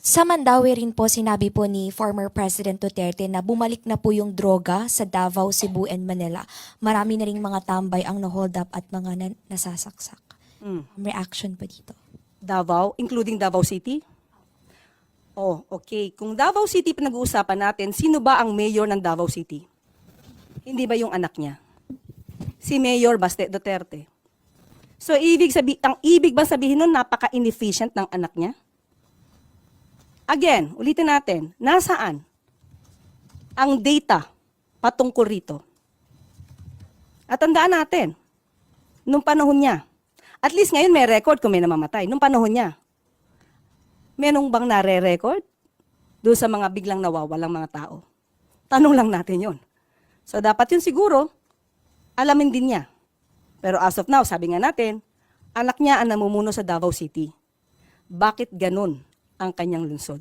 Sa Mandaue rin po sinabi po ni former President Duterte na bumalik na po yung droga sa Davao, Cebu and Manila. Marami na ring mga tambay ang na-hold up at mga nasasaksak. Reaction po dito. Davao, including Davao City? Oh, okay. Kung Davao City pinag-uusapan natin, sino ba ang mayor ng Davao City? Hindi ba yung anak niya? Si Mayor Baste Duterte. So, ang ibig bang sabihin nun, napaka-inefficient ng anak niya? Again, ulitin natin, nasaan ang data patungkol rito? At tandaan natin, nung panahon niya, at least ngayon may record kung may namamatay, nung panahon niya, merong bang nare-record doon sa mga biglang nawawalang mga tao? Tanong lang natin yon. So dapat yun siguro, alamin din niya. Pero as of now, sabi nga natin, anak niya ang namumuno sa Davao City. Bakit ganun ang kanyang lungsod?